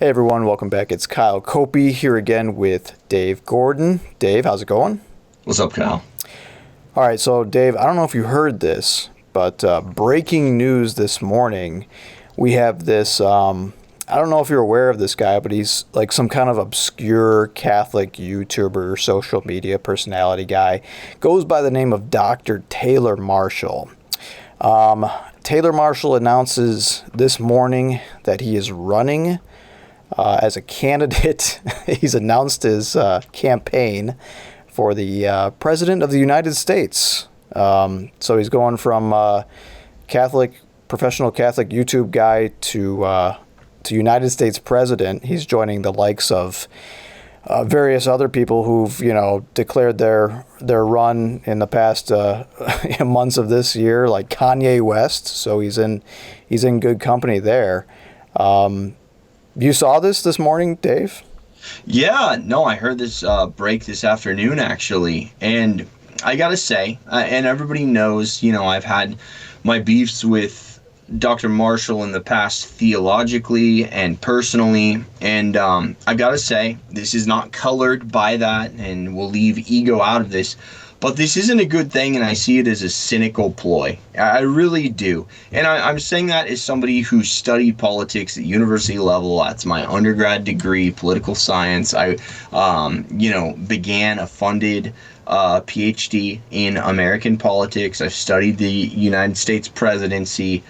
Hey everyone, welcome back. It's Kyle Copey here again with Dave Gordon. Dave, how's it going? What's up, Kyle? All right, so Dave, I don't know if you heard this, but breaking news this morning. We have this, I don't know if you're aware of this guy, but he's like some kind of obscure Catholic YouTuber, social media personality guy. Goes by the name of Dr. Taylor Marshall. Taylor Marshall announces this morning that he is running as a candidate. He's announced his campaign for the President of the United States. So he's going from professional Catholic YouTube guy to United States President. He's joining the likes of various other people who've, declared their run in the past months of this year, like Kanye West. So he's in good company there. You saw this morning, Dave? Yeah, no, I heard this break this afternoon, actually. And I gotta say, and everybody knows, I've had my beefs with Dr. Marshall in the past theologically and personally. And I gotta say, this is not colored by that, and we'll leave ego out of this. But this isn't a good thing, and I see it as a cynical ploy. I really do. And I'm saying that as somebody who studied politics at university level. That's my undergrad degree, political science. I, began a funded PhD in American politics. I've studied the United States presidency.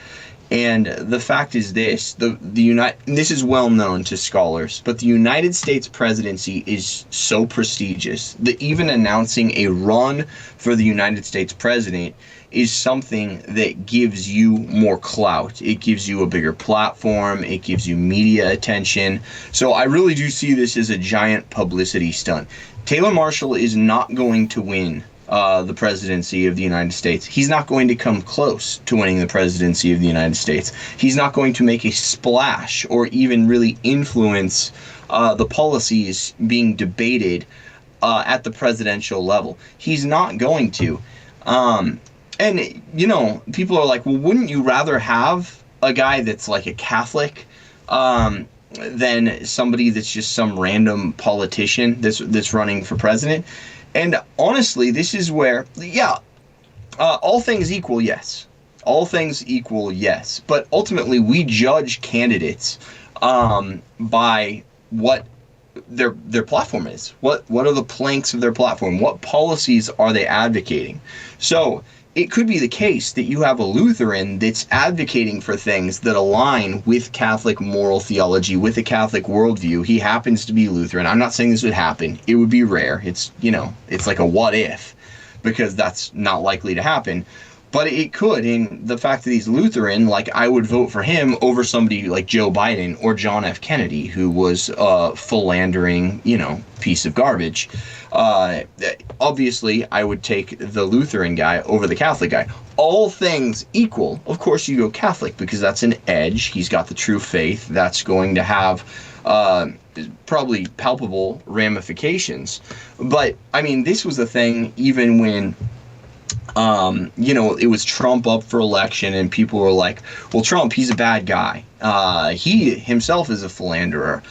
And the fact is this, this is well known to scholars, but the United States presidency is so prestigious that even announcing a run for the United States president is something that gives you more clout. It gives you a bigger platform. It gives you media attention. So I really do see this as a giant publicity stunt. Taylor Marshall is not going to win the presidency of the United States. He's not going to come close to winning the presidency of the United States. He's not going to make a splash or even really influence the policies being debated at the presidential level. He's not going to. And, people are like, well, wouldn't you rather have a guy that's like a Catholic than somebody that's just some random politician that's running for president? And honestly, this is where, all things equal, yes. All things equal, yes. But ultimately, we judge candidates by what their platform is. What are the planks of their platform? What policies are they advocating? So it could be the case that you have a Lutheran that's advocating for things that align with Catholic moral theology, with the Catholic worldview. He happens to be Lutheran. I'm not saying this would happen. It would be rare. It's, it's like a what if, because that's not likely to happen. But it could, and the fact that he's Lutheran, like, I would vote for him over somebody like Joe Biden or John F. Kennedy, who was a philandering, piece of garbage. Obviously, I would take the Lutheran guy over the Catholic guy. All things equal, of course you go Catholic, because that's an edge. He's got the true faith. That's going to have probably palpable ramifications. But, I mean, this was the thing even when it was Trump up for election, and people were like, well, Trump, he's a bad guy. He himself is a philanderer.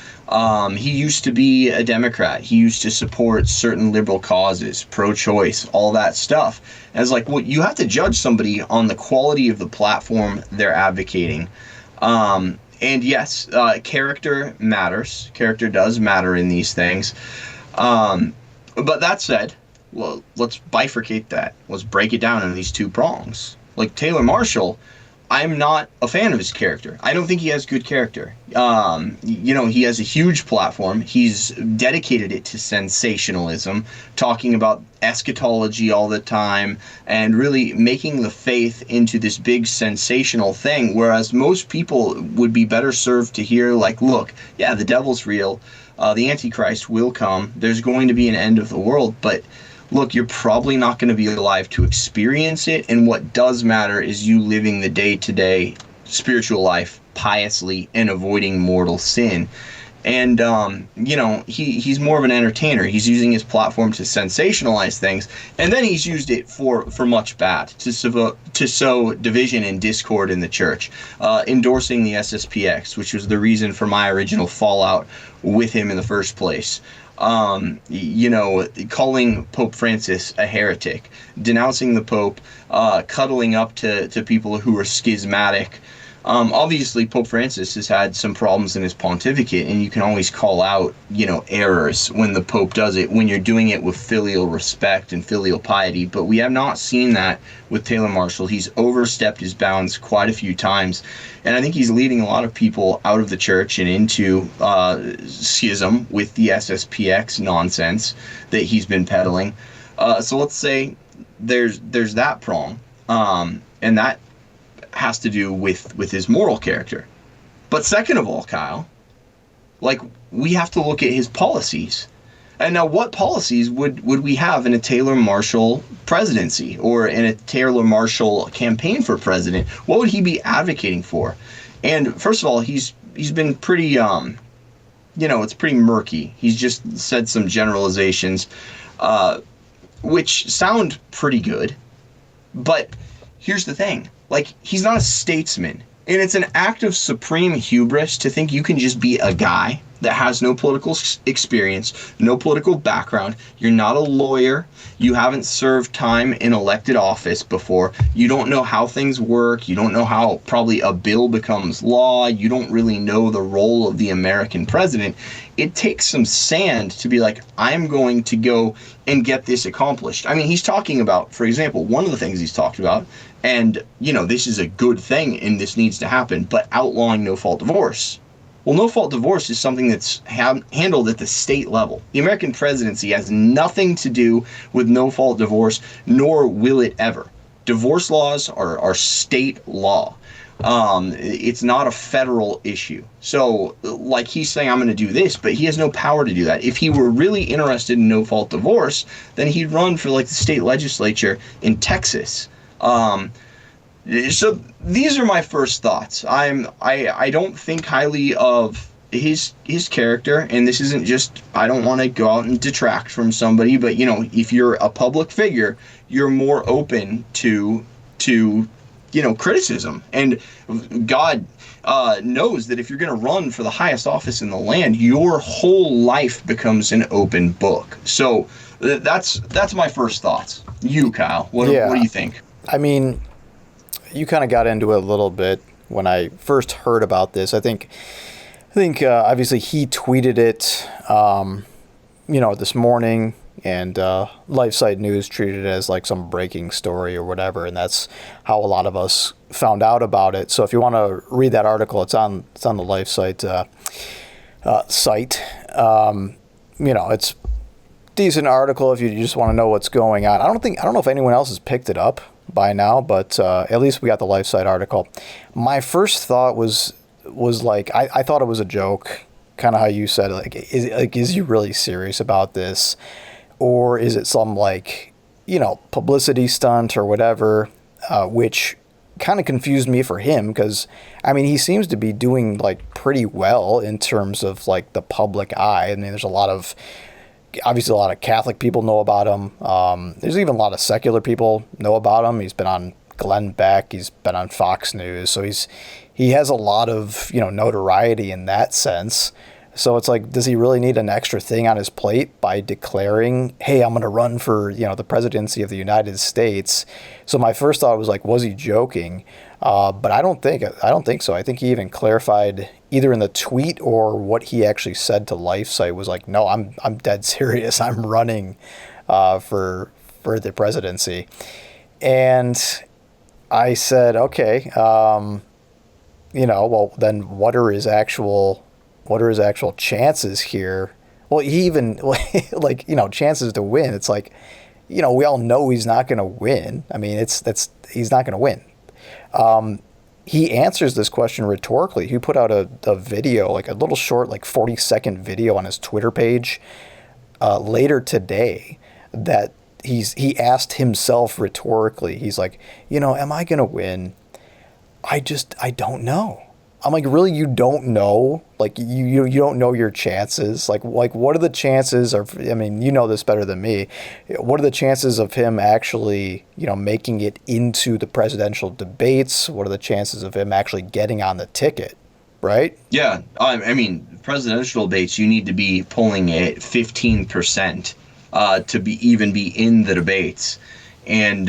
He used to be a Democrat. He used to support certain liberal causes, pro-choice, all that stuff. And it's like, well, you have to judge somebody on the quality of the platform they're advocating. And yes, character matters. Character does matter in these things. But that said, well, let's bifurcate that. Let's break it down into these two prongs. Like Taylor Marshall, I'm not a fan of his character. I don't think he has good character. He has a huge platform. He's dedicated it to sensationalism, talking about eschatology all the time, and really making the faith into this big sensational thing, whereas most people would be better served to hear, like, look, yeah, the devil's real. The Antichrist will come. There's going to be an end of the world, but look, you're probably not going to be alive to experience it, and what does matter is you living the day-to-day spiritual life piously and avoiding mortal sin. And he's more of an entertainer. He's using his platform to sensationalize things, and then he's used it for much bad, to sow division and discord in the church, endorsing the SSPX, which was the reason for my original fallout with him in the first place. Calling Pope Francis a heretic, denouncing the Pope, cuddling up to people who are schismatic. Obviously, Pope Francis has had some problems in his pontificate, and you can always call out, errors when the Pope does it, when you're doing it with filial respect and filial piety. But we have not seen that with Taylor Marshall. He's overstepped his bounds quite a few times, and I think he's leading a lot of people out of the church and into schism with the SSPX nonsense that he's been peddling. So let's say there's that prong, and that has to do with his moral character. But second of all, Kyle, we have to look at his policies. And now, what policies would we have in a Taylor Marshall presidency or in a Taylor Marshall campaign for president? What would he be advocating for? And first of all, he's been pretty, it's pretty murky. He's just said some generalizations, which sound pretty good. But here's the thing. He's not a statesman. And it's an act of supreme hubris to think you can just be a guy that has no political experience, no political background. You're not a lawyer. You haven't served time in elected office before. You don't know how things work. You don't know how probably a bill becomes law. You don't really know the role of the American president. It takes some sand to be like, I'm going to go and get this accomplished. I mean, he's talking about, for example, one of the things he's talked about, and, this is a good thing and this needs to happen, but outlawing no-fault divorce. Well, no-fault divorce is something that's handled at the state level. The American presidency has nothing to do with no-fault divorce, nor will it ever. Divorce laws are state law. It's not a federal issue. So, he's saying, I'm going to do this, but he has no power to do that. If he were really interested in no-fault divorce, then he'd run for, the state legislature in Texas. So these are my first thoughts. I don't think highly of his character, and this isn't just, I don't want to go out and detract from somebody, but if you're a public figure, you're more open to criticism. And God knows that if you're going to run for the highest office in the land, your whole life becomes an open book. So that's my first thoughts. You, Kyle, what do you think? I mean, you kind of got into it a little bit when I first heard about this. I think obviously he tweeted it, this morning, and LifeSite News treated it as some breaking story or whatever, and that's how a lot of us found out about it. So if you want to read that article, it's on the LifeSite site. It's decent article if you just want to know what's going on. I don't know if anyone else has picked it up by now, but at least we got the LifeSite article. My first thought was I thought it was a joke, kind of how you said, is he really serious about this, or is it some publicity stunt or whatever, which kind of confused me for him, because I mean, he seems to be doing pretty well in terms of the public eye. I mean, there's obviously a lot of Catholic people know about him. There's even a lot of secular people know about him. He's been on Glenn Beck. He's been on Fox News. So he has a lot of, notoriety in that sense. So it's does he really need an extra thing on his plate by declaring, hey, I'm going to run for, the presidency of the United States? So my first thought was he joking? But I don't think so. I think he even clarified either in the tweet or what he actually said to LifeSite was no, I'm dead serious. I'm running for the presidency. And I said, okay, well, then what are his actual chances here? Well, he even chances to win. It's we all know he's not going to win. I mean, he's not going to win. He answers this question rhetorically. He put out a video, a little short, 40-second video on his Twitter page later today that he asked himself rhetorically. He's am I going to win? I don't know. I'm like, really, you don't know? Like, you don't know your chances? Like, what are the chances of, I mean, you know this better than me. What are the chances of him actually, making it into the presidential debates? What are the chances of him actually getting on the ticket, right? Yeah, I mean, presidential debates, you need to be polling at 15% to be in the debates, and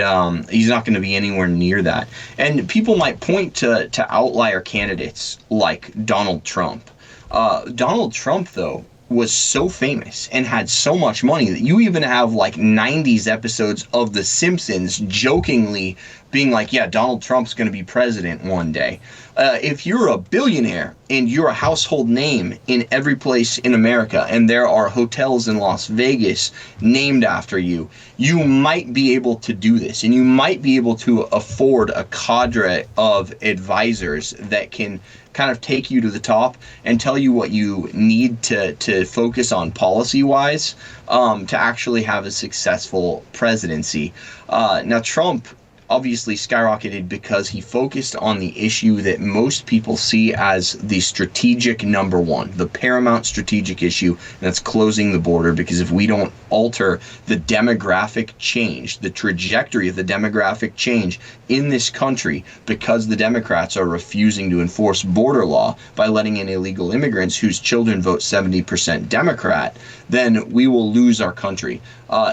he's not going to be anywhere near that. And people might point to outlier candidates like Donald Trump. Donald Trump, though, was so famous and had so much money that you even have like 90s episodes of The Simpsons jokingly being like, yeah, Donald Trump's going to be president one day. If you're a billionaire and you're a household name in every place in America, and there are hotels in Las Vegas named after you, you might be able to do this, and you might be able to afford a cadre of advisors that can kind of take you to the top and tell you what you need to focus on policy-wise to actually have a successful presidency. Now, Trump obviously skyrocketed because he focused on the issue that most people see as the strategic number one, the paramount strategic issue, and that's closing the border. Because if we don't alter the demographic change, the trajectory of the demographic change in this country, because the Democrats are refusing to enforce border law by letting in illegal immigrants whose children vote 70% Democrat, then we will lose our country.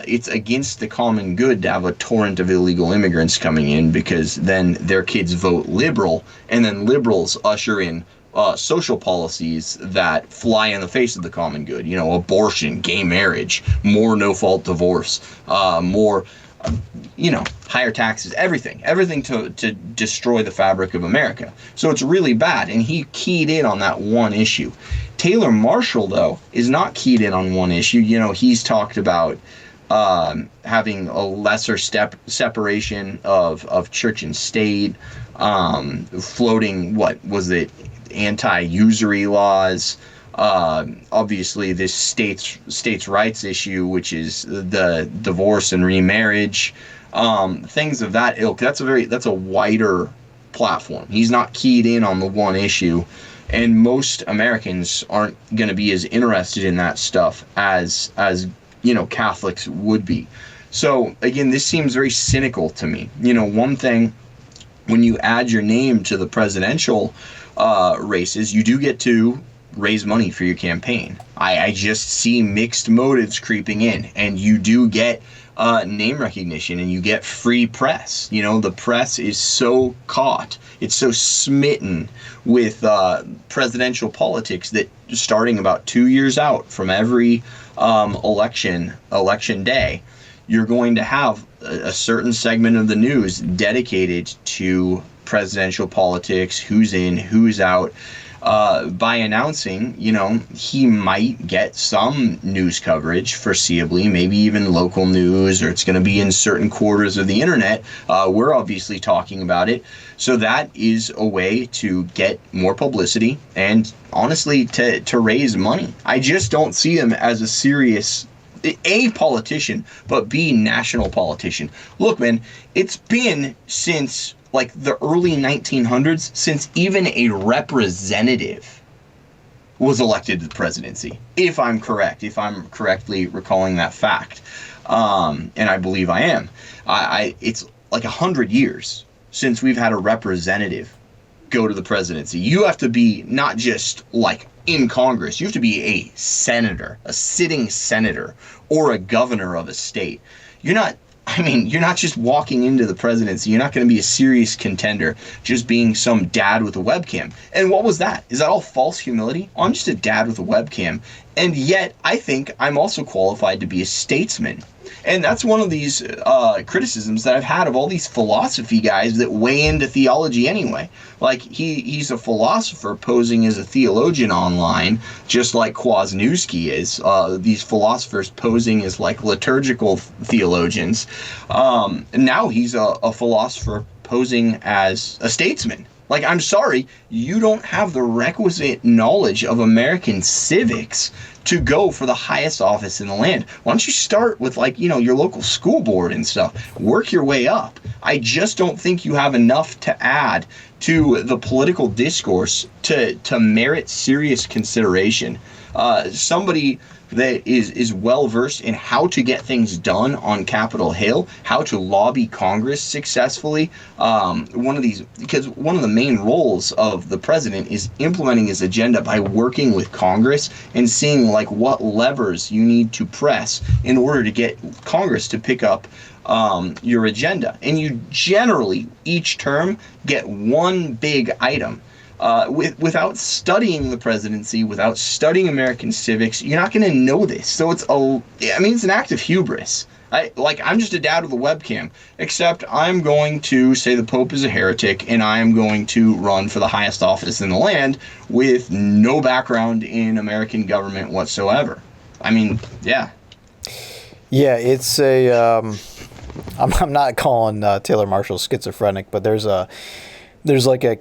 It's against the common good to have a torrent of illegal immigrants coming in, because then their kids vote liberal, and then liberals usher in social policies that fly in the face of the common good. Abortion, gay marriage, more no-fault divorce, more, higher taxes, everything to destroy the fabric of America. So it's really bad, and he keyed in on that one issue. Taylor Marshall, though, is not keyed in on one issue. He's talked about having a lesser separation of church and state, floating, what was it, anti-usury laws, obviously this states' rights issue, which is the divorce and remarriage, things of that ilk. That's a wider platform. He's not keyed in on the one issue, and most Americans aren't going to be as interested in that stuff as Catholics would be. So again, this seems very cynical to me. One thing, when you add your name to the presidential races, you do get to raise money for your campaign. I just see mixed motives creeping in, and you do get name recognition, and you get free press. The press is so caught, it's so smitten with presidential politics that starting about 2 years out from every election day, you're going to have a certain segment of the news dedicated to presidential politics, who's in, who's out. By announcing, he might get some news coverage foreseeably, maybe even local news, or it's going to be in certain quarters of the internet. We're obviously talking about it. So that is a way to get more publicity and honestly to raise money. I just don't see him as a serious A, politician, but B, national politician. Look, man, it's been since like the early 1900s since even a representative was elected to the presidency, if I'm correctly recalling that fact, and I believe I am. It's like 100 years since we've had a representative go to the presidency. You have to be not just like in Congress, you have to be a senator, a sitting senator, or a governor of a state. You're not just walking into the presidency. You're not going to be a serious contender just being some dad with a webcam. And what was that? Is that all false humility? Oh, I'm just a dad with a webcam. And yet, I think I'm also qualified to be a statesman. And that's one of these criticisms that I've had of all these philosophy guys that weigh into theology anyway. Like, he's a philosopher posing as a theologian online, just like Kwasniewski is. These philosophers posing as, like, liturgical theologians. And now he's a philosopher posing as a statesman. Like, I'm sorry, you don't have the requisite knowledge of American civics to go for the highest office in the land. Why don't you start with, like, your local school board and stuff? Work your way up. I just don't think you have enough to add to the political discourse to merit serious consideration. Somebody that is well versed in how to get things done on Capitol Hill, how to lobby Congress successfully. Because one of the main roles of the president is implementing his agenda by working with Congress and seeing like what levers you need to press in order to get Congress to pick up your agenda. And you generally each term get one big item. Without studying the presidency, without studying American civics, you're not going to know this. So it's an act of hubris. I'm just a dad with a webcam, except I'm going to say the Pope is a heretic, and I am going to run for the highest office in the land with no background in American government whatsoever. I mean, yeah. Yeah, it's a. I'm not calling Taylor Marshall schizophrenic, but there's like a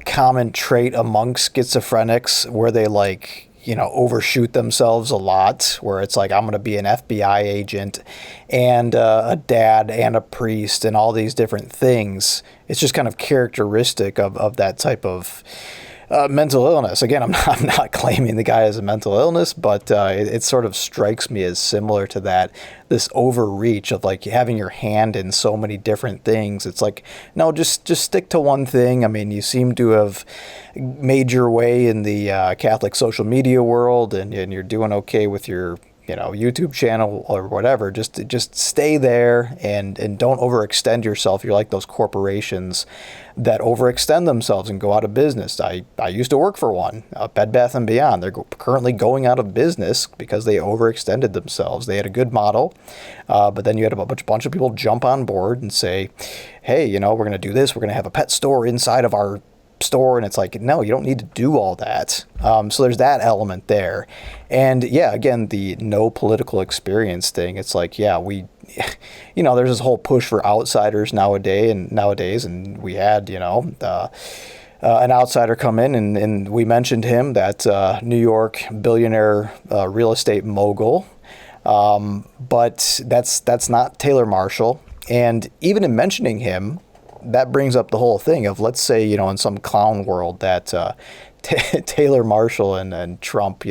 common trait among schizophrenics where they overshoot themselves a lot, where it's like, I'm going to be an FBI agent and a dad and a priest and all these different things. It's just kind of characteristic of that type of mental illness. Again, I'm not claiming the guy has a mental illness, but it sort of strikes me as similar to that, this overreach of like having your hand in so many different things. It's like, no, just stick to one thing. I mean, you seem to have made your way in the Catholic social media world, and you're doing okay with your YouTube channel or whatever. Just stay there and don't overextend yourself. You're like those corporations that overextend themselves and go out of business. I used to work for one, Bed Bath & Beyond. They're currently going out of business because they overextended themselves. They had a good model, but then you had a bunch of people jump on board and say, hey, we're going to do this. We're going to have a pet store inside of our store, and it's like, no, you don't need to do all that. So there's that element there. And yeah, again, the no political experience thing, it's like, yeah, we there's this whole push for outsiders nowadays, and we had an outsider come in, and we mentioned him, that New York billionaire real estate mogul, but that's not Taylor Marshall. And even in mentioning him, that brings up the whole thing of, let's say, in some clown world that Taylor Marshall and Trump,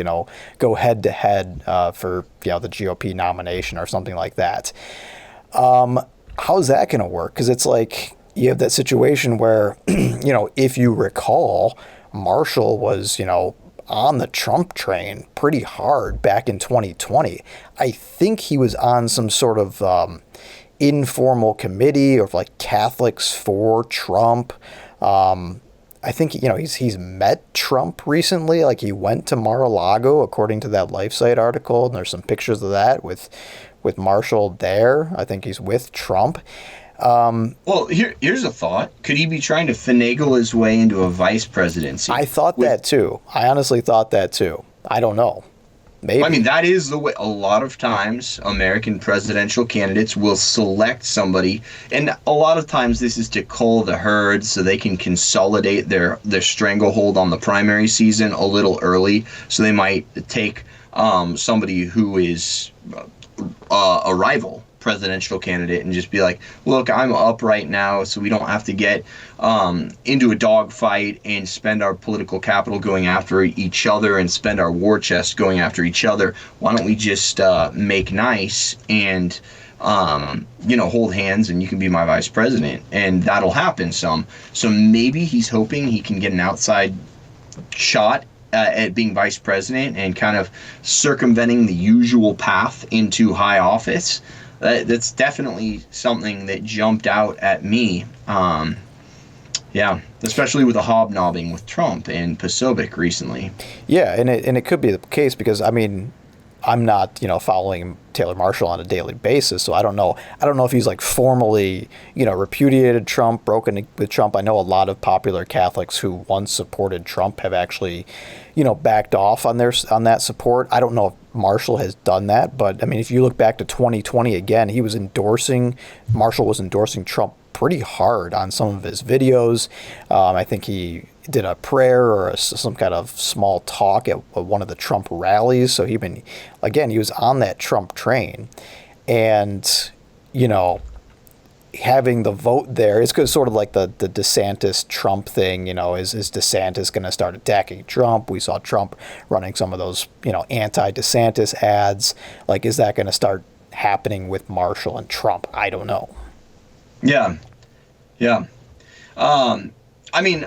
go head to head for, the GOP nomination or something like that. How's that going to work? Because it's like, you have that situation where, if you recall, Marshall was, on the Trump train pretty hard back in 2020. I think he was on some sort of informal committee of like Catholics for Trump. I think he's met Trump recently. Like, he went to Mar-a-Lago, according to that LifeSite article, and there's some pictures of that with Marshall there. I think he's with Trump. Well, here's a thought. Could he be trying to finagle his way into a vice presidency? I thought that too. I honestly thought that too. I don't know. Maybe. I mean, that is the way. A lot of times, American presidential candidates will select somebody, and a lot of times this is to cull the herd so they can consolidate their stranglehold on the primary season a little early. So they might take somebody who is a rival presidential candidate and just be like, look, I'm up right now, so we don't have to get into a dogfight and spend our political capital going after each other and spend our war chest going after each other. Why don't we just make nice and hold hands, and you can be my vice president, and that'll happen some. So maybe he's hoping he can get an outside shot at being vice president and kind of circumventing the usual path into high office. That's definitely something that jumped out at me. Yeah, especially with the hobnobbing with Trump and Posobiec recently. Yeah, and it could be the case because, I mean, I'm not, following Taylor Marshall on a daily basis, so I don't know if he's like formally, repudiated Trump, broken with Trump. I know a lot of popular Catholics who once supported Trump have actually, backed off on that support. I don't know if Marshall has done that, but I mean, if you look back to 2020 again, Marshall was endorsing Trump pretty hard on some of his videos. I think he did a prayer or some kind of small talk at one of the Trump rallies. So he was on that Trump train. And, you know, having the vote there, it's sort of like the DeSantis Trump thing, you know, is DeSantis going to start attacking Trump? We saw Trump running some of those, you know, anti-DeSantis ads. Like, is that going to start happening with Marshall and Trump? I don't know. Yeah. I mean,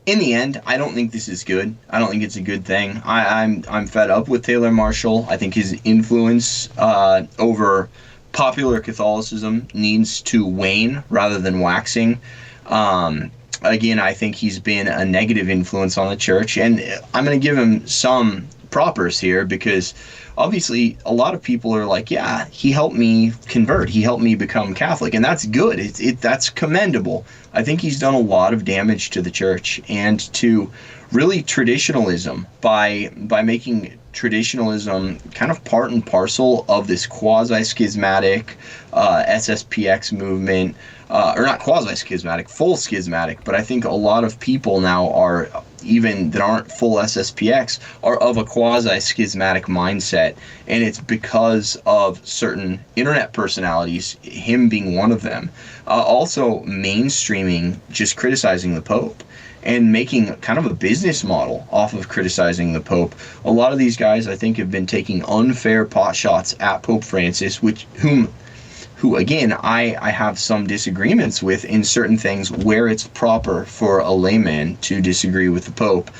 in the end, I don't think this is good. I don't think it's a good thing. I'm fed up with Taylor Marshall. I think his influence over popular Catholicism needs to wane rather than waxing. Again, I think he's been a negative influence on the church, and I'm going to give him some propers here, because obviously a lot of people are like, yeah, he helped me convert, he helped me become Catholic, and that's good. That's commendable. I think he's done a lot of damage to the church and to really traditionalism by making traditionalism kind of part and parcel of this quasi-schismatic SSPX movement, or not quasi-schismatic, full schismatic. But I think a lot of people now are, even that aren't full SSPX, are of a quasi-schismatic mindset, and it's because of certain internet personalities, him being one of them, also mainstreaming just criticizing the Pope and making kind of a business model off of criticizing the Pope. A lot of these guys, I think, have been taking unfair pot shots at Pope Francis, who again, I have some disagreements with in certain things where it's proper for a layman to disagree with the Pope,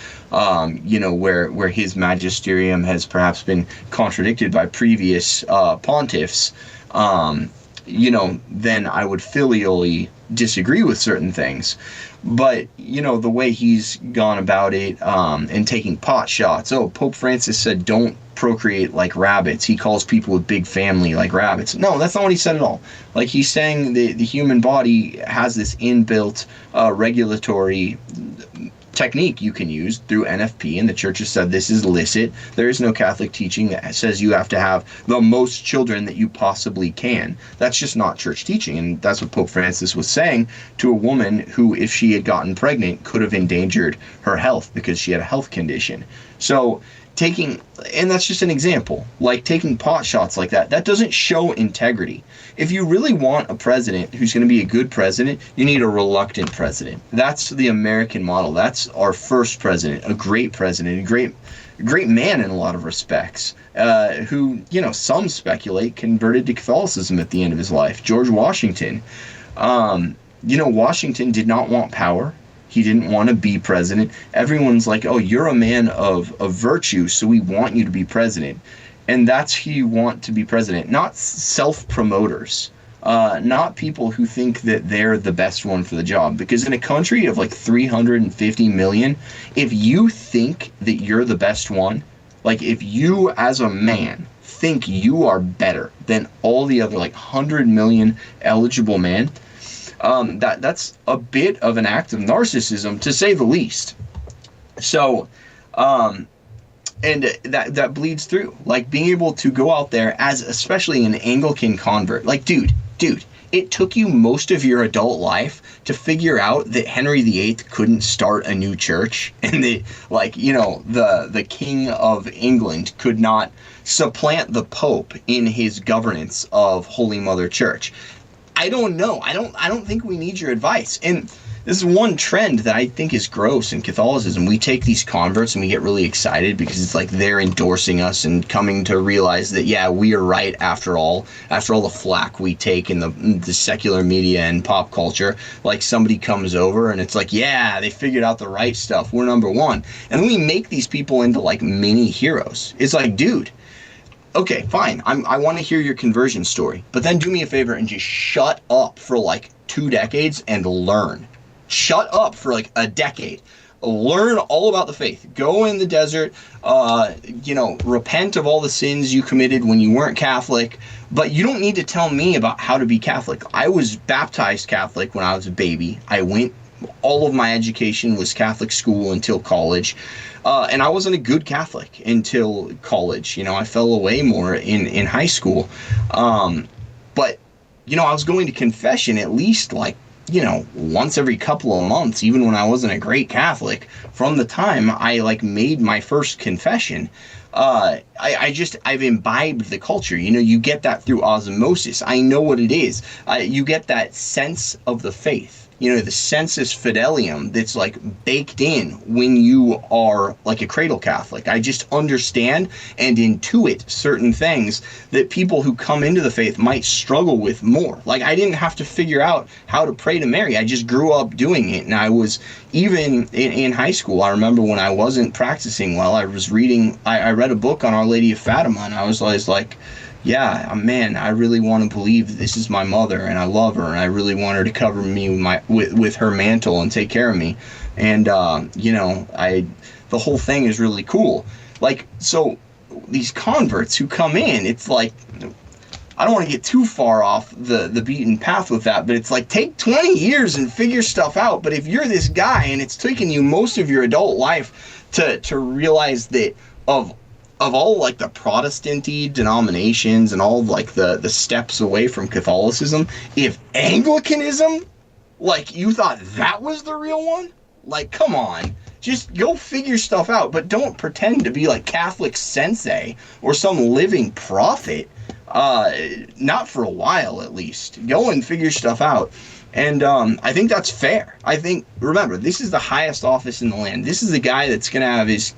you know, where his magisterium has perhaps been contradicted by previous pontiffs, you know, then I would filially disagree with certain things. But, you know, the way he's gone about it, and taking pot shots. Oh, Pope Francis said don't procreate like rabbits. He calls people with big family like rabbits. No, that's not what he said at all. Like, he's saying the human body has this inbuilt regulatory technique you can use through NFP, and the church has said this is illicit. There is no Catholic teaching that says you have to have the most children that you possibly can. That's just not church teaching, and that's what Pope Francis was saying to a woman who, if she had gotten pregnant, could have endangered her health because she had a health condition. So and that's just an example, like taking pot shots like that doesn't show integrity. If you really want a president who's going to be a good president, you need a reluctant president. That's the American model. That's our first president, a great man in a lot of respects, who, you know, some speculate converted to Catholicism at the end of his life. George Washington. You know, Washington did not want power. He didn't want to be president. Everyone's like, oh, you're a man of virtue, so we want you to be president. And that's who you want to be president, not self-promoters, not people who think that they're the best one for the job. Because in a country of like 350 million, if you think that you're the best one, like if you as a man think you are better than all the other like 100 million eligible men, that's a bit of an act of narcissism, to say the least. So, and that bleeds through, like being able to go out there as, especially an Anglican convert, like, dude, it took you most of your adult life to figure out that Henry VIII couldn't start a new church, and that, like, you know, the King of England could not supplant the Pope in his governance of Holy Mother Church. I don't know. I don't think we need your advice. And this is one trend that I think is gross in Catholicism. We take these converts and we get really excited because it's like they're endorsing us and coming to realize that, yeah, we are right after all the flack we take in the secular media and pop culture. Like, somebody comes over and it's like, yeah, they figured out the right stuff. We're number one. And then we make these people into like mini heroes. It's like, dude, okay, fine. I want to hear your conversion story, but then do me a favor and just shut up for like 2 decades and learn. Shut up for like a decade. Learn all about the faith. Go in the desert, you know, repent of all the sins you committed when you weren't Catholic, but you don't need to tell me about how to be Catholic. I was baptized Catholic when I was a baby. All of my education was Catholic school until college. And I wasn't a good Catholic until college. You know, I fell away more in high school. But I was going to confession at least like, once every couple of months, even when I wasn't a great Catholic, from the time I like made my first confession. I've imbibed the culture. You get that through osmosis. I know what it is. You get that sense of the faith. The sensus fidelium that's like baked in when you are like a cradle Catholic. I just understand and intuit certain things that people who come into the faith might struggle with more. Like, I didn't have to figure out how to pray to Mary. I just grew up doing it. And I was, even in high school, I remember when I wasn't practicing well, I was reading, I read a book on Our Lady of Fatima, and I was always like, yeah, man, I really want to believe this is my mother and I love her, and I really want her to cover me with her mantle and take care of me. And the whole thing is really cool. Like, so these converts who come in, it's like, I don't want to get too far off the beaten path with that, but it's like, take 20 years and figure stuff out. But if you're this guy and it's taken you most of your adult life to realize that of all like the Protestant-y denominations and all like the steps away from Catholicism, if Anglicanism, like, you thought that was the real one, like, come on, just go figure stuff out. But don't pretend to be like Catholic sensei or some living prophet. Not for a while, at least. Go and figure stuff out. And I think that's fair. I think, remember, this is the highest office in the land. This is the guy that's going to have his,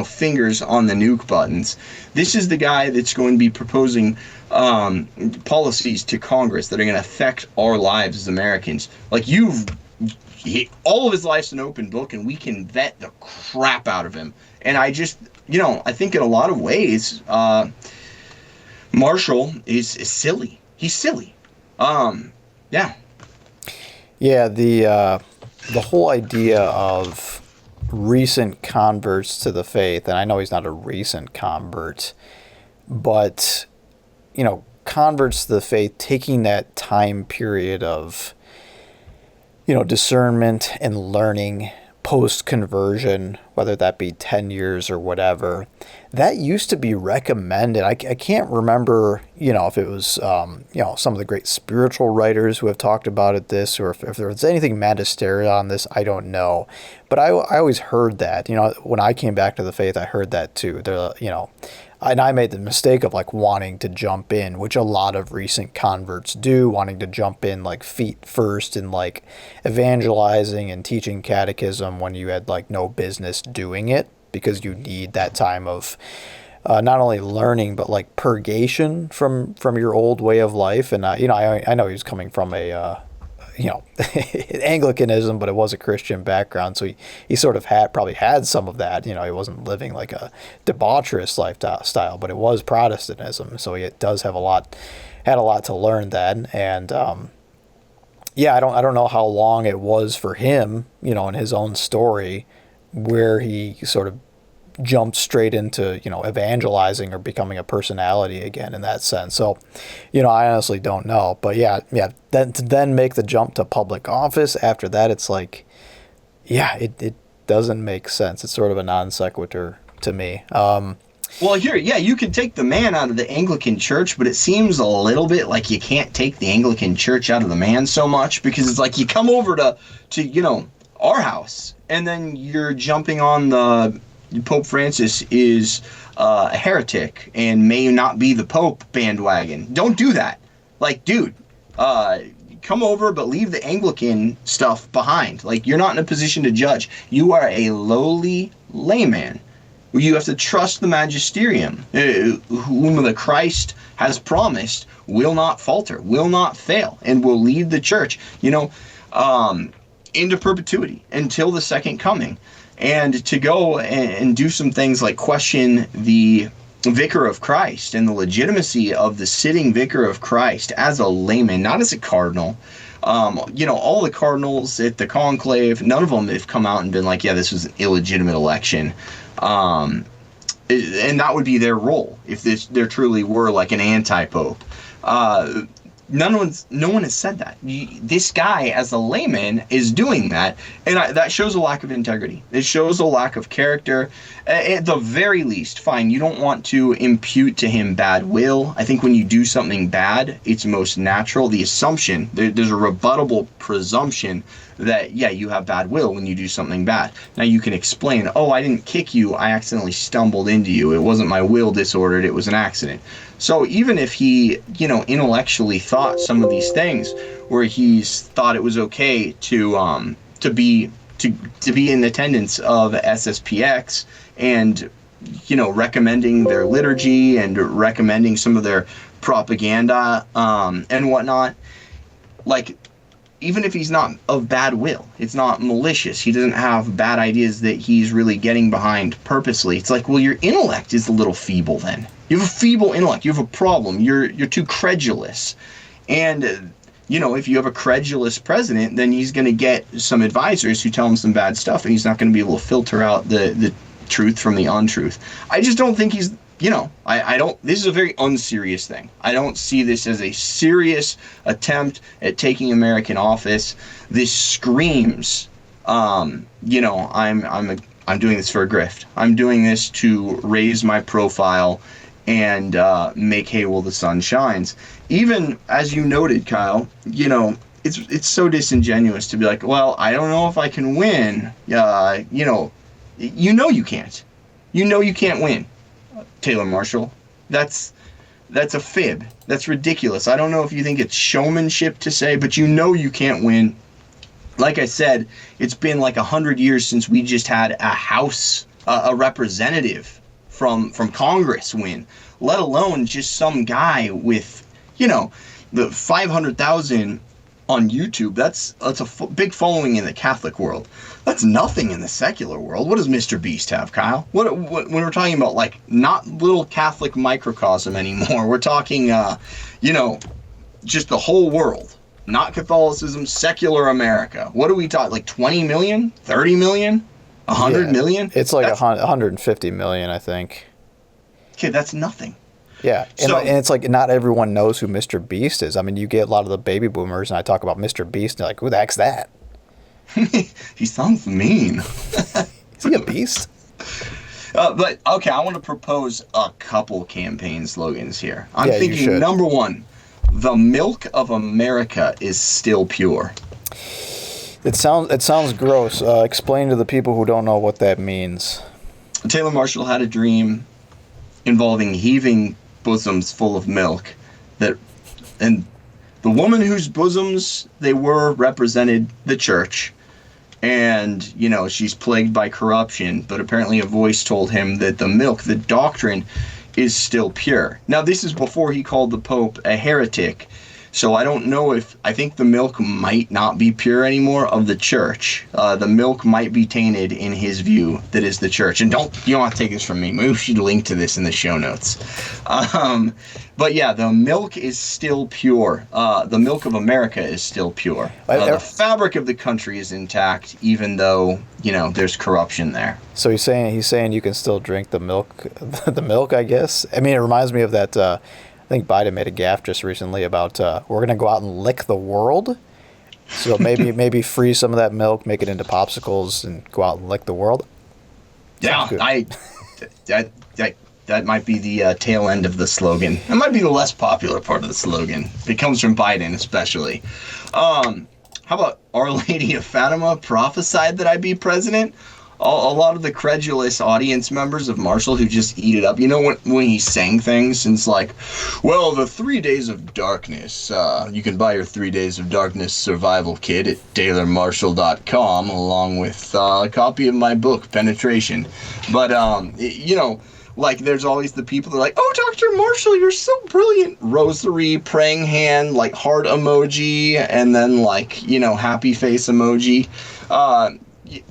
fingers on the nuke buttons. This is the guy that's going to be proposing policies to Congress that are going to affect our lives as Americans. Like, all of his life's an open book, and we can vet the crap out of him. And I just, I think in a lot of ways, Marshall is silly. He's silly. Yeah. Yeah, the whole idea of recent converts to the faith, and I know he's not a recent convert, but, converts to the faith, taking that time period of, discernment and learning post-conversion, whether that be 10 years or whatever, that used to be recommended. I can't remember, if it was, some of the great spiritual writers who have talked about this, or if there was anything magisterial on this, I don't know. But I always heard that, when I came back to the faith, I heard that too. And I made the mistake of like wanting to jump in, which a lot of recent converts do, wanting to jump in like feet first and like evangelizing and teaching catechism when you had like no business doing it, because you need that time of not only learning but like purgation from your old way of life. And I know he was coming from a Anglicanism, but it was a Christian background, so he sort of probably had some of that. He wasn't living like a debaucherous lifestyle, but it was Protestantism, so he does have had a lot to learn then. And I don't know how long it was for him, in his own story, where he sort of jumped straight into, evangelizing or becoming a personality again in that sense. So, I honestly don't know. But then to then make the jump to public office after that, it's like, it doesn't make sense. It's sort of a non sequitur to me. Well, you could take the man out of the Anglican Church, but it seems a little bit like you can't take the Anglican Church out of the man so much, because it's like you come over to our house, and then you're jumping on the Pope Francis is a heretic and may not be the Pope bandwagon. Don't do that. Like, dude, come over, but leave the Anglican stuff behind. Like, you're not in a position to judge. You are a lowly layman. You have to trust the magisterium, whom the Christ has promised will not falter, will not fail, and will lead the church, into perpetuity until the second coming. And to go and do some things like question the vicar of Christ and the legitimacy of the sitting vicar of Christ as a layman, not as a cardinal. All the cardinals at the conclave, none of them have come out and been like, yeah, this was an illegitimate election. And that would be their role if there truly were like an anti-pope. No one has said that. This guy, as a layman, is doing that, and that shows a lack of integrity. It shows a lack of character. At the very least, fine, you don't want to impute to him bad will. I think when you do something bad, it's most natural. The assumption, there's a rebuttable presumption that, yeah, you have bad will when you do something bad. Now you can explain, oh, I didn't kick you, I accidentally stumbled into you. It wasn't my will disordered, it was an accident. So even if he, intellectually thought some of these things, where he's thought it was okay to be in attendance of SSPX and, recommending their liturgy and recommending some of their propaganda and whatnot, like, even if he's not of bad will, it's not malicious, he doesn't have bad ideas that he's really getting behind purposely, it's like, well, your intellect is a little feeble then. You have a feeble intellect. You have a problem. You're too credulous. And, if you have a credulous president, then he's going to get some advisors who tell him some bad stuff, and he's not going to be able to filter out the truth from the untruth. I just don't think he's, I don't, this is a very unserious thing. I don't see this as a serious attempt at taking American office. This screams, I'm doing this for a grift. I'm doing this to raise my profile and make hay while the sun shines. Even as you noted, Kyle, it's so disingenuous to be like, well, I don't know if I can win. You can't. You can't win, Taylor Marshall. That's a fib. That's ridiculous. I don't know if you think it's showmanship to say, but you can't win. Like I said, it's been like 100 years since we just had a House, a representative from Congress win, let alone just some guy with, the 500,000 on YouTube. That's a big following in the Catholic world. That's nothing in the secular world. What does Mr. Beast have, Kyle? What when we're talking about, like, not little Catholic microcosm anymore. We're talking, just the whole world. Not Catholicism, secular America. What do we talk? Like 20 million? 30 million? 100 million? It's like 150 million, I think. Okay, that's nothing. Yeah, and it's like not everyone knows who Mr. Beast is. I mean, you get a lot of the baby boomers, and I talk about Mr. Beast, and they're like, who the heck's that? He sounds mean. Is he a beast? But, okay, I want to propose a couple campaign slogans here. I'm thinking, number one, the milk of America is still pure. It sounds gross. Explain to the people who don't know what that means. Taylor Marshall had a dream involving heaving bosoms full of milk, and the woman whose bosoms they were represented the church, and she's plagued by corruption, but apparently a voice told him that the milk, the doctrine, is still pure. Now, this is before he called the Pope a heretic, so I don't know I think the milk might not be pure anymore of the church. The milk might be tainted in his view that is the church. And you don't have to take this from me. Maybe we should link to this in the show notes. But yeah, the milk is still pure. The milk of America is still pure. The fabric of the country is intact, even though, there's corruption there. So he's saying you can still drink the milk, I guess. I mean, it reminds me of that, I think Biden made a gaffe just recently about we're going to go out and lick the world. So maybe freeze some of that milk, make it into popsicles, and go out and lick the world. Yeah, that might be the tail end of the slogan. That might be the less popular part of the slogan. It comes from Biden, especially. How about Our Lady of Fatima prophesied that I'd be president? A lot of the credulous audience members of Marshall who just eat it up. When he sang things, and it's like, well, the 3 days of darkness, you can buy your 3 days of darkness survival kit at TaylorMarshall.com, along with a copy of my book, Penetration. But, like, there's always the people that are like, oh, Dr. Marshall, you're so brilliant. Rosary, praying hand, like, heart emoji, and then, like, happy face emoji.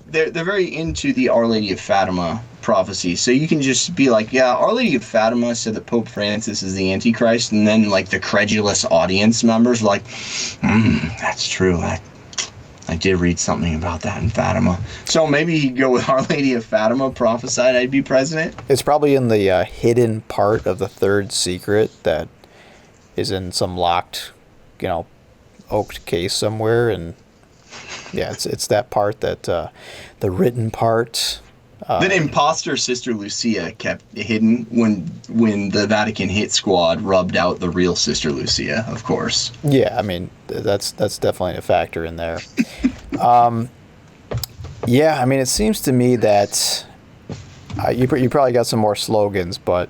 They're very into the Our Lady of Fatima prophecy. So you can just be like, yeah, Our Lady of Fatima said that Pope Francis is the Antichrist, and then, like, the credulous audience members are like, that's true. I did read something about that in Fatima. So maybe he'd go with Our Lady of Fatima prophesied I'd be president. It's probably in the hidden part of the third secret that is in some locked oaked case somewhere, and yeah, it's that part that the written part. That imposter Sister Lucia kept hidden when the Vatican hit squad rubbed out the real Sister Lucia, of course. Yeah, I mean that's definitely a factor in there. Yeah, I mean it seems to me that you probably got some more slogans, but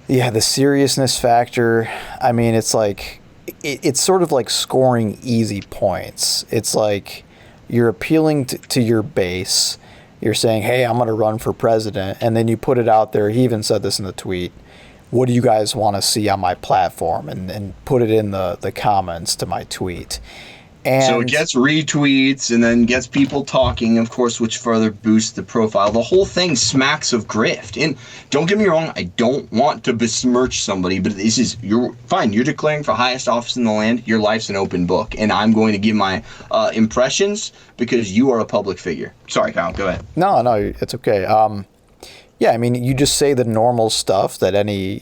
yeah, the seriousness factor. I mean, it's like it's sort of like scoring easy points. It's like you're appealing to your base. You're saying, hey, I'm going to run for president. And then you put it out there. He even said this in the tweet. What do you guys want to see on my platform? And put it in the comments to my tweet. And so it gets retweets and then gets people talking, of course, which further boosts the profile. The whole thing smacks of grift. And don't get me wrong, I don't want to besmirch somebody, but you're fine. You're declaring for highest office in the land. Your life's an open book. And I'm going to give my impressions because you are a public figure. Sorry, Kyle, go ahead. No, it's okay. Yeah, I mean, you just say the normal stuff that any,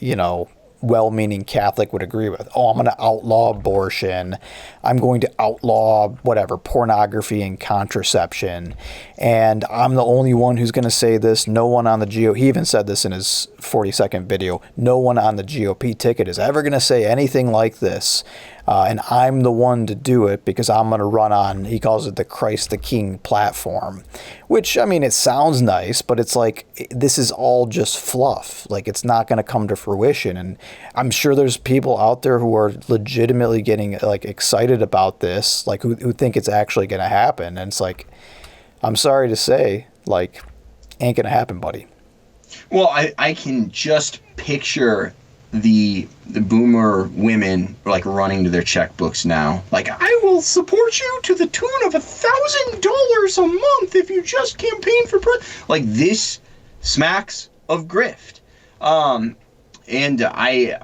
well-meaning Catholic would agree with. Oh, I'm going to outlaw abortion. I'm going to outlaw whatever, pornography and contraception. And I'm the only one who's going to say this. No one on the GOP, he even said this in his 40-second video, no one on the GOP ticket is ever going to say anything like this. And I'm the one to do it because I'm going to run on, he calls it the Christ the King platform, which, I mean, it sounds nice, but it's like, this is all just fluff. Like, it's not going to come to fruition. And I'm sure there's people out there who are legitimately getting like excited about this, like who think it's actually going to happen. And it's like, I'm sorry to say, like, ain't going to happen, buddy. Well, I can just picture the boomer women like running to their checkbooks now. Like, I will support you to the tune of $1,000 a month if you just campaign for president. Like, this smacks of grift. And I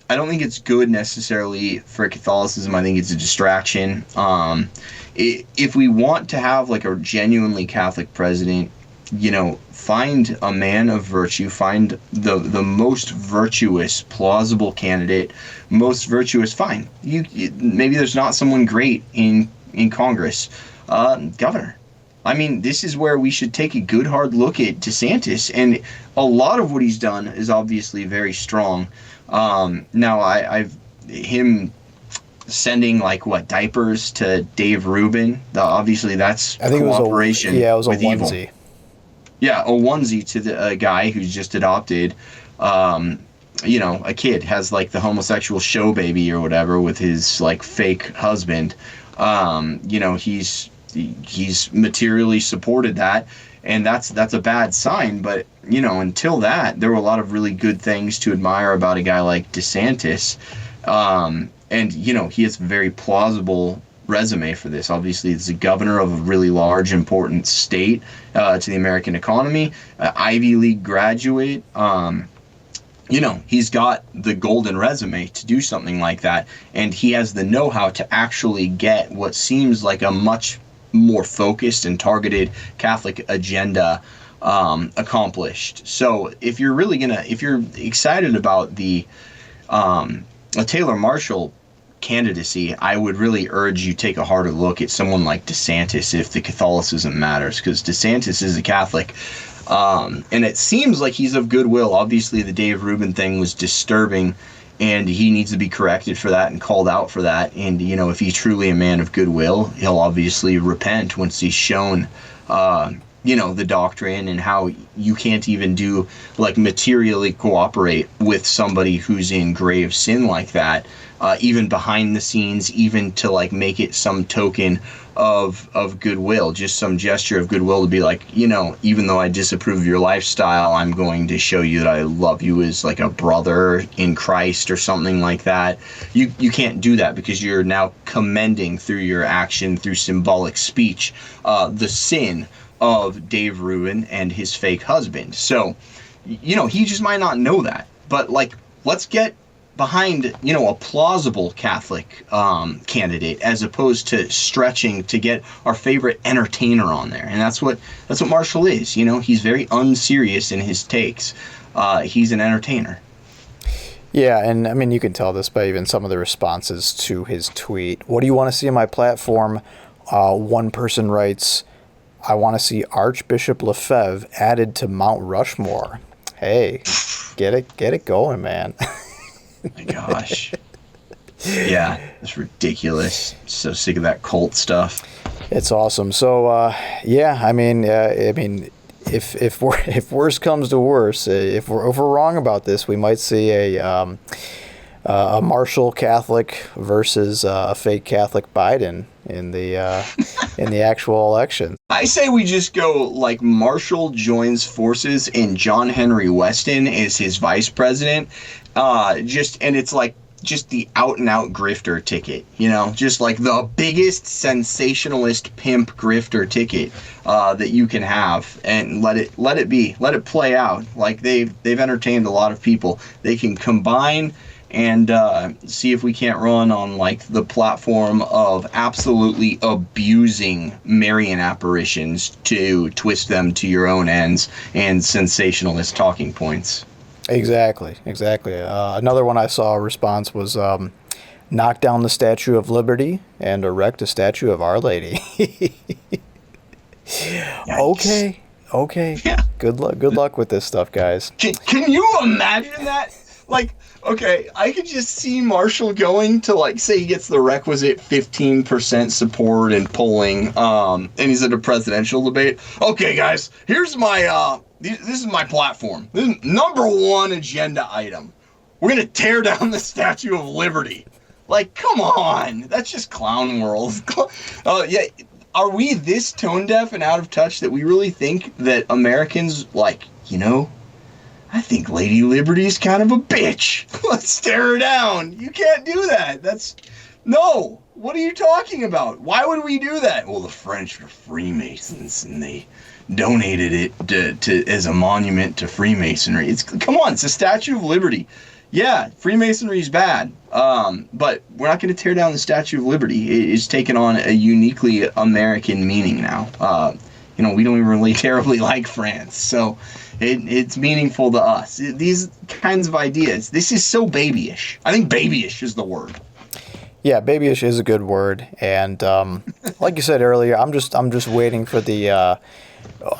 don't think it's good necessarily for Catholicism. I think it's a distraction. If we want to have like a genuinely Catholic president, find a man of virtue, find the most virtuous, plausible candidate, most virtuous, fine. Maybe there's not someone great in Congress. Governor. I mean, this is where we should take a good hard look at DeSantis, and a lot of what he's done is obviously very strong. Now I've him sending diapers to Dave Rubin. Obviously that's cooperation. It was a with onesie. Evil. Yeah, a onesie to the guy who's just adopted. A kid has the homosexual show baby or whatever with his fake husband. He's materially supported that, and that's a bad sign. But until that, there were a lot of really good things to admire about a guy like DeSantis. And he has a very plausible resume for this. Obviously, he's the governor of a really large, important state to the American economy, Ivy League graduate. He's got the golden resume to do something like that, and he has the know-how to actually get what seems like a much more focused and targeted Catholic agenda accomplished. So if you're excited about the Taylor Marshall candidacy, I would really urge you take a harder look at someone like DeSantis if the Catholicism matters, because DeSantis is a Catholic, and it seems like he's of goodwill. Obviously, the Dave Rubin thing was disturbing, and he needs to be corrected for that and called out for that. And if he's truly a man of goodwill, he'll obviously repent once he's shown the doctrine and how you can't even do materially cooperate with somebody who's in grave sin like that, even behind the scenes, even to make it some token of goodwill, just some gesture of goodwill to be even though I disapprove of your lifestyle, I'm going to show you that I love you as a brother in Christ or something like that. You can't do that because you're now commending through your action, through symbolic speech, the sin of Dave Rubin and his fake husband. So, he just might not know that. But let's get behind a plausible Catholic candidate as opposed to stretching to get our favorite entertainer on there. And that's what Marshall is. He's very unserious in his takes. He's an entertainer. Yeah, and I mean, you can tell this by even some of the responses to his tweet. What do you want to see on my platform? One person writes, I want to see Archbishop Lefebvre added to Mount Rushmore. Hey, get it going, man. My gosh. Yeah, it's ridiculous. So sick of that cult stuff. It's awesome. So, yeah, I mean, if worse comes to worse, if we're wrong about this, we might see a martial Catholic versus a fake Catholic Biden in the actual election. I say we just go like Marshall joins forces and John Henry Weston is his vice president. And it's like just the out and out grifter ticket, just like the biggest sensationalist pimp grifter ticket that you can have, and let it play out. Like they've entertained a lot of people. They can combine and see if we can't run on like the platform of absolutely abusing Marian apparitions to twist them to your own ends and sensationalist talking points. Exactly. Another one I saw a response was knock down the Statue of Liberty and erect a statue of Our Lady. Okay. Yeah. Good luck with this stuff, guys. Can you imagine that? Like, okay, I could just see Marshall going to, like, say he gets the requisite 15% support in polling, and he's at a presidential debate. Okay, guys, here's my, this is my platform. This is number one agenda item. We're going to tear down the Statue of Liberty. Like, come on. That's just clown world. Yeah. Are we this tone deaf and out of touch that we really think that Americans, like, I think Lady Liberty's kind of a bitch. Let's tear her down. You can't do that. No. What are you talking about? Why would we do that? Well, the French are Freemasons, and they donated it to as a monument to Freemasonry. Come on, it's a Statue of Liberty. Yeah, Freemasonry is bad, but we're not going to tear down the Statue of Liberty. It's taken on a uniquely American meaning now. We don't even really terribly like France, so it's meaningful to us. These kinds of ideas. This is so babyish. I think babyish is the word. Yeah, babyish is a good word, and like you said earlier, I'm just waiting for the.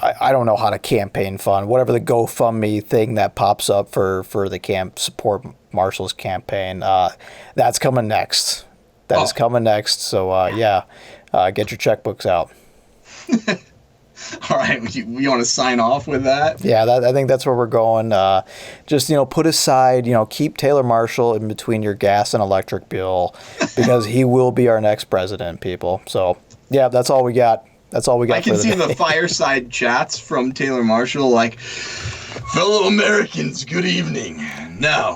I don't know how to campaign fund, whatever the GoFundMe thing that pops up for the support Marshall's campaign. That's coming next. That is coming next. So get your checkbooks out. All right, you want to sign off with that? Yeah, I think that's where we're going. Just put aside, keep Taylor Marshall in between your gas and electric bill, because he will be our next president, people. So yeah, that's all we got. I can see the fireside chats from Taylor Marshall, like, fellow Americans, good evening. Now,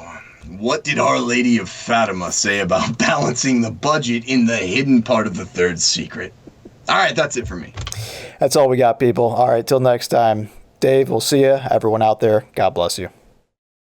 what did Our Lady of Fatima say about balancing the budget in the hidden part of the third secret? All right, that's it for me. That's all we got, people. All right, till next time. Dave, we'll see you. Everyone out there, God bless you.